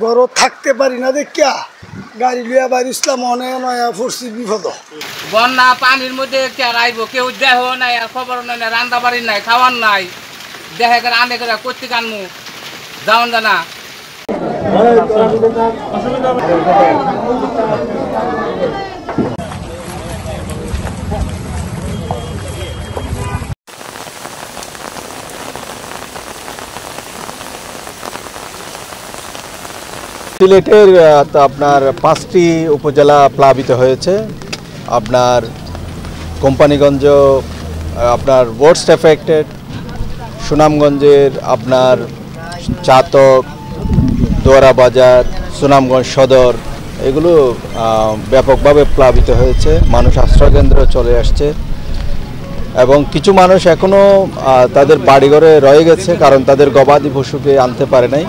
ঘরও থাকতে পারি না দেখিয়া গাড়ি লিয়া বাড়িছিলাম অনেক নয়া পড়ছি বিপদ। বন্যা পানির মধ্যে কে রাইব, কেউ দেহ নাই, আর খবর নাই, রান্না বাড়ি নাই, খাওয়ার নাই, দেখে করে আনে করে করতে কানমু যাওন জানা। সিলেটের আপনার 5টি উপজেলা প্লাবিত হয়েছে। আপনার কোম্পানিগঞ্জ আপনার ওয়ার্স্ট এফেক্টেড, সুনামগঞ্জের আপনার চাতক, দোয়ারা বাজার, সুনামগঞ্জ সদর এগুলো ব্যাপকভাবে প্লাবিত হয়েছে। মানুষ আশ্রয়কেন্দ্র চলে আসছে এবং কিছু মানুষ এখনও তাদের বাড়িঘরে রয়ে গেছে, কারণ তাদের গবাদি পশুকে আনতে পারে নাই।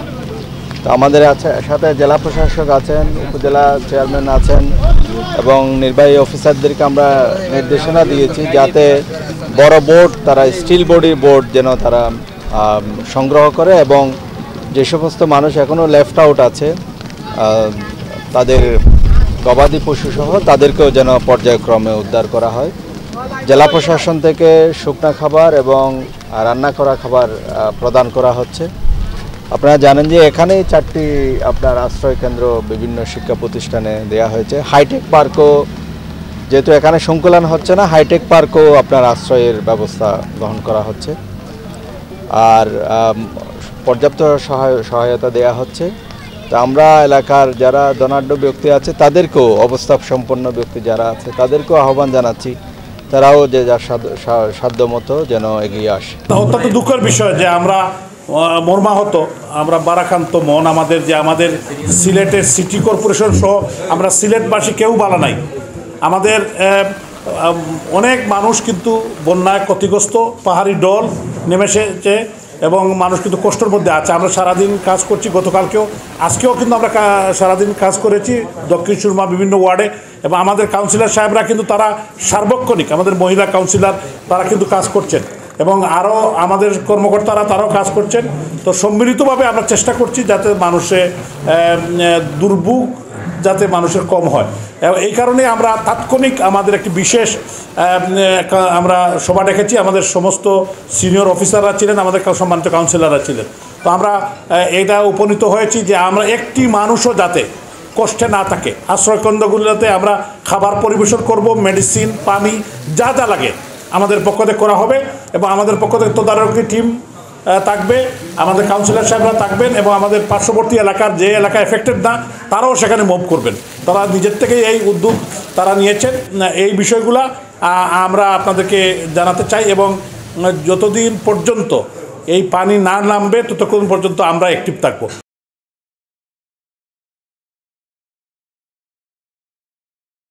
তো আমাদের সাথে জেলা প্রশাসক আছেন, উপজেলা চেয়ারম্যান আছেন এবং নির্বাহী অফিসারদেরকে আমরা নির্দেশনা দিয়েছি যাতে বড় বোট, তারা স্টিল বডির বোট যেন তারা সংগ্রহ করে এবং যে সমস্ত মানুষ এখনও লেফট আউট আছে তাদের গবাদি পশুসহ তাদেরকেও যেন পর্যায়ক্রমে উদ্ধার করা হয়। জেলা প্রশাসন থেকে শুকনো খাবার এবং রান্না করা খাবার প্রদান করা হচ্ছে। আপনারা জানেন যে এখানেই 4টি আপনার আশ্রয় কেন্দ্র বিভিন্ন শিক্ষা প্রতিষ্ঠানে দেয়া হয়েছে। হাইটেক পার্কও, যেহেতু এখানে সংকুলন হচ্ছে না, হাইটেক পার্কও আপনার আশ্রয়ের ব্যবস্থা গ্রহণ করা হচ্ছে আর পর্যাপ্ত সহায়তা দেয়া হচ্ছে। তো আমরা এলাকার যারা ধনাঢ্য ব্যক্তি আছে তাদেরকেও, অবস্থা সম্পন্ন ব্যক্তি যারা আছে তাদেরকেও আহ্বান জানাচ্ছি তারাও যে যার সাধ্য মতো যেন এগিয়ে আসে। অত্যন্ত দুঃখের বিষয় যে আমরা মর্মাহত, আমরা বারাক্রান্ত মন আমাদের, যে আমাদের সিলেটের সিটি কর্পোরেশন সহ আমরা সিলেটবাসী কেউ ভালো নাই। আমাদের অনেক মানুষ কিন্তু বন্যায় ক্ষতিগ্রস্ত, পাহাড়ি ঢল নেমে এসেছে এবং মানুষ কিন্তু কষ্টের মধ্যে আছে। আমরা সারাদিন কাজ করছি, গতকালকেও আজকেও কিন্তু আমরা সারাদিন কাজ করেছি দক্ষিণ সুরমা বিভিন্ন ওয়ার্ডে এবং আমাদের কাউন্সিলর সাহেবরা কিন্তু তারা সার্বক্ষণিক, আমাদের মহিলা কাউন্সিলর তারা কিন্তু কাজ করছেন এবং আরও আমাদের কর্মকর্তারা তারাও কাজ করছেন। তো সম্মিলিতভাবে আমরা চেষ্টা করছি যাতে মানুষের দুর্ভোগ যাতে মানুষের কম হয়। এই কারণে আমরা তাৎক্ষণিক আমাদের একটি বিশেষ আমরা সভা ডেকেছি। আমাদের সমস্ত সিনিয়র অফিসাররা ছিলেন, আমাদের সম্মানিত কাউন্সিলররা ছিলেন। তো আমরা এটা উপনীত হয়েছি যে আমরা একটি মানুষও যাতে কষ্টে না থাকে, আশ্রয়কেন্দ্রগুলোতে আমরা খাবার পরিবেশন করব, মেডিসিন, পানি যা যা লাগে আমাদের পক্ষ থেকে করা হবে এবং আমাদের পক্ষ থেকে তদারকি টিম থাকবে, আমাদের কাউন্সিলর সাহেবরা থাকবেন এবং আমাদের পার্শ্ববর্তী এলাকার যে এলাকা এফেক্টেড না তারাও সেখানে মুভ করবেন। তারা নিজের থেকেই এই উদ্যোগ তারা নিয়েছেন। এই বিষয়গুলো আমরা আপনাদেরকে জানাতে চাই এবং যতদিন পর্যন্ত এই পানি না নামবে ততক্ষণ পর্যন্ত আমরা অ্যাক্টিভ থাকবো।